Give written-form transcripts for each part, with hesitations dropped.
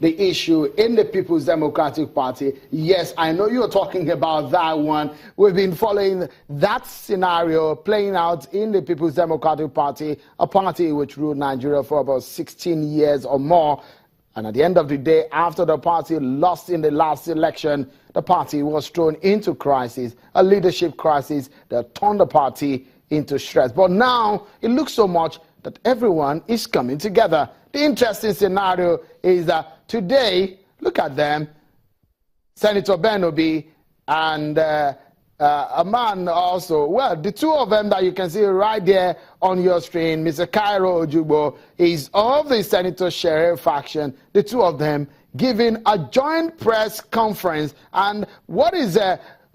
the issue in the People's Democratic Party. Yes, I know you're talking about that one. We've been following that scenario playing out in the People's Democratic Party, a party which ruled Nigeria for about 16 years or more. And at the end of the day, after the party lost in the last election, the party was thrown into crisis, a leadership crisis that turned the party into stress. But now it looks so much that everyone is coming together. The interesting scenario is that today, look at them, Senator Ben Obi and a man also, well, the two of them that you can see right there on your screen, Mr. Cairo Ojugbo, is of the Senator Sheriff faction, the two of them giving a joint press conference. And what is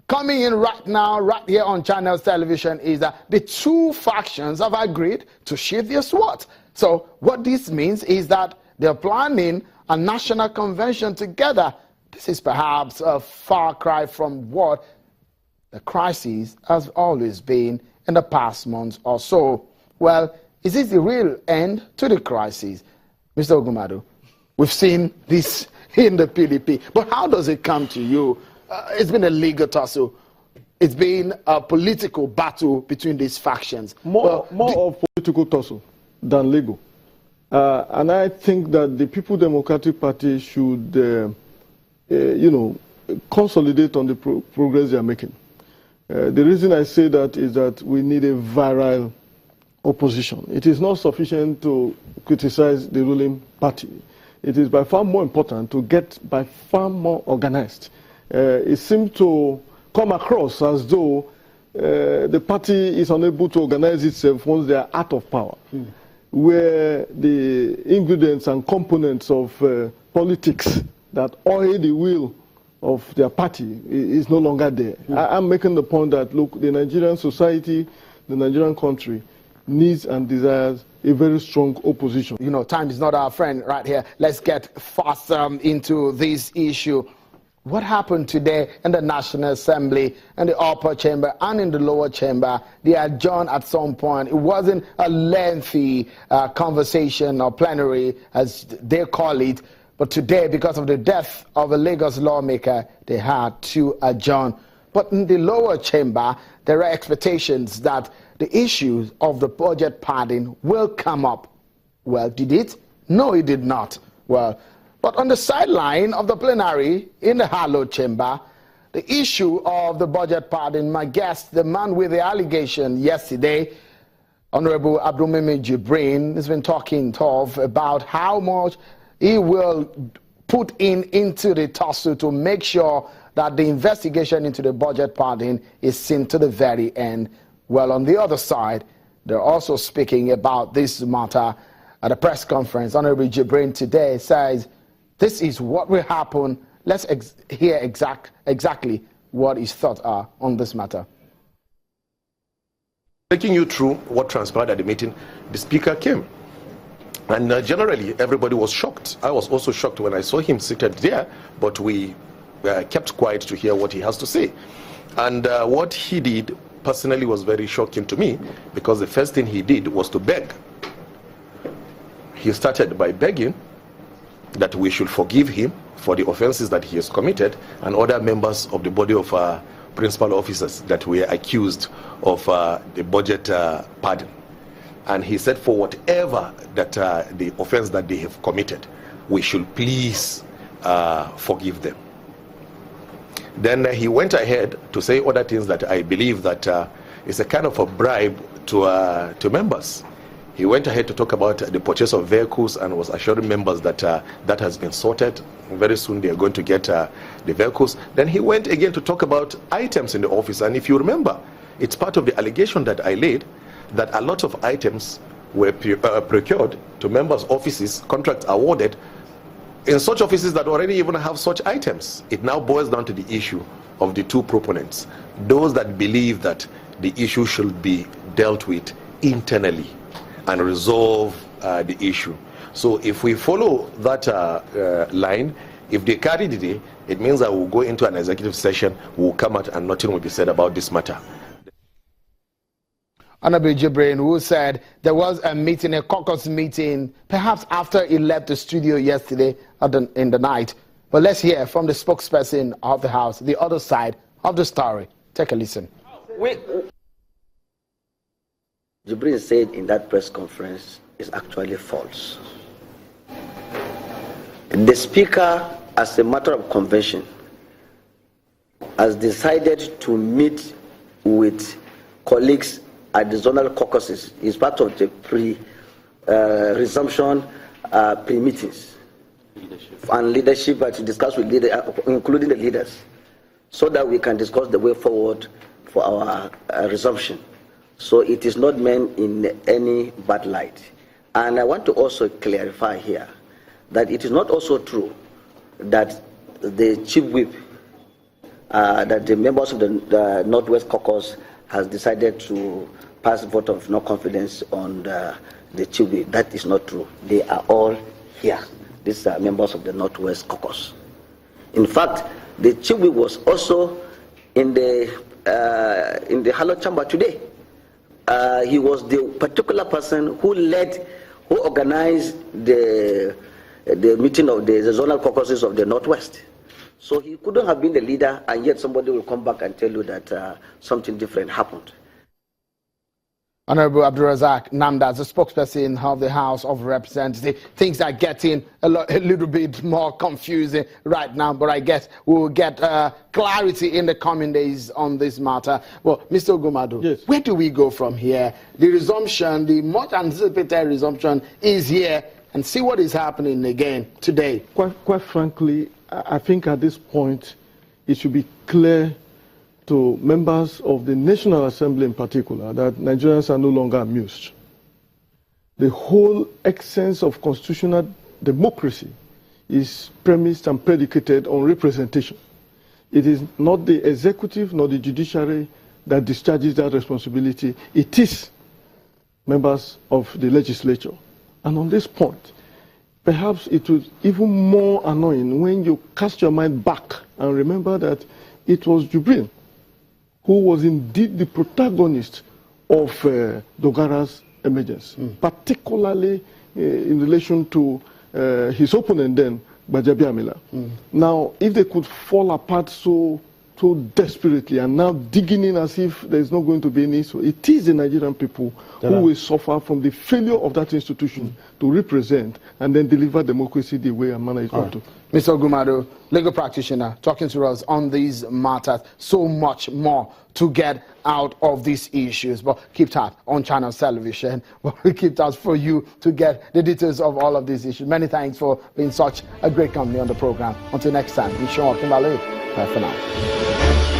coming in right now, right here on Channels Television, is that the two factions have agreed to shift their SWAT. So what this means is that they're planning a national convention together. This is perhaps a far cry from what the crisis has always been in the past months or so. Well, is this the real end to the crisis? Mr. Ogumadu, we've seen this in the PDP, but how does it come to you? It's been a legal tussle. It's been a political battle between these factions. More of political tussle than legal. And I think that the People's Democratic Party should, consolidate on the progress they are making. The reason I say that is that we need a virile opposition. It is not sufficient to criticize the ruling party. It is by far more important to get by far more organized. It seems to come across as though the party is unable to organize itself once they are out of power, where the ingredients and components of politics that oil the wheel of their party is no longer there. I'm making the point that, look, the Nigerian society, the Nigerian country needs and desires a very strong opposition. You know, time is not our friend right here. Let's get fast into this issue. What happened today in the National Assembly, in the upper chamber and in the lower chamber? They adjourned at some point. It wasn't a lengthy conversation or plenary, as they call it. But today, because of the death of a Lagos lawmaker, they had to adjourn. But in the lower chamber, there are expectations that the issues of the budget padding will come up. Well, did it? No, it did not. Well, but on the sideline of the plenary in the hallowed chamber, the issue of the budget padding, my guest, the man with the allegation yesterday, Honorable Abdulmimi Jibrin, has been talking tough about how much he will put into the tussle to make sure that the investigation into the budget padding is seen to the very end. Well, on the other side, they're also speaking about this matter at a press conference. Honorable Jibrin today says, this is what will happen. Let's hear exactly what his thoughts are on this matter. Taking you through what transpired at the meeting, the speaker came. And generally, everybody was shocked. I was also shocked when I saw him seated there, but we kept quiet to hear what he has to say. And what he did personally was very shocking to me, because the first thing he did was to beg. He started by begging that we should forgive him for the offenses that he has committed, and other members of the body of principal officers that were accused of the budget pardon. And he said for whatever that the offense that they have committed, we should please forgive them. Then he went ahead to say other things that I believe that is a kind of a bribe to members. He went ahead to talk about the purchase of vehicles and was assuring members that that has been sorted. Very soon they are going to get the vehicles. Then he went again to talk about items in the office. And if you remember, it's part of the allegation that I laid that a lot of items were procured to members' offices, contracts awarded, in such offices that already even have such items. It now boils down to the issue of the two proponents, those that believe that the issue should be dealt with internally and resolve the issue. So if we follow that line, if they carry the day, it means that we'll go into an executive session, we'll come out and nothing will be said about this matter. Honorable Jibrin, who said there was a meeting, a caucus meeting, perhaps after he left the studio yesterday in the night. But let's hear from the spokesperson of the House, the other side of the story. Take a listen. Jibrin said in that press conference is actually false. The Speaker, as a matter of convention, has decided to meet with colleagues at the zonal caucuses. It's part of the resumption pre-meetings and leadership to discuss with leaders, including the leaders, so that we can discuss the way forward for our resumption. So it is not meant in any bad light. And I want to also clarify here that it is not also true that the chief whip, that the members of the Northwest Caucus has decided to pass vote of no confidence on the chief whip. That is not true. They are all here. These are members of the Northwest Caucus. In fact, the chief whip was also in the Hello Chamber today. He was the particular person who organized the meeting of the zonal caucuses of the Northwest. So he couldn't have been the leader, and yet somebody will come back and tell you that something different happened. Honorable Abdulrazak Namdaz, the spokesperson of the House of Representatives. Things are getting a little bit more confusing right now, but I guess we'll get clarity in the coming days on this matter. Well, Mr. Ogumadu, yes. Where do we go from here? The resumption, the much anticipated resumption is here, and see what is happening again today. Quite frankly, I think at this point it should be clear to members of the National Assembly in particular that Nigerians are no longer amused. The whole essence of constitutional democracy is premised and predicated on representation. It is not the executive nor the judiciary that discharges that responsibility. It is members of the legislature. And on this point, perhaps it was even more annoying when you cast your mind back and remember that it was Jibrin who was indeed the protagonist of Dogara's emergence, particularly in relation to his opponent then, Bajabi Amila. Now, if they could fall apart so desperately and now digging in as if there's not going to be any, so it is the Nigerian people who will suffer from the failure of that institution to represent and then deliver democracy the way and manner it ought to. Mr. Ogumadu, legal practitioner, talking to us on these matters, so much more to get out of these issues. But keep tab on Channels Television. We'll keep tabs for you to get the details of all of these issues. Many thanks for being such a great company on the program. Until next time, Mishan Kimbalu. Bye for now.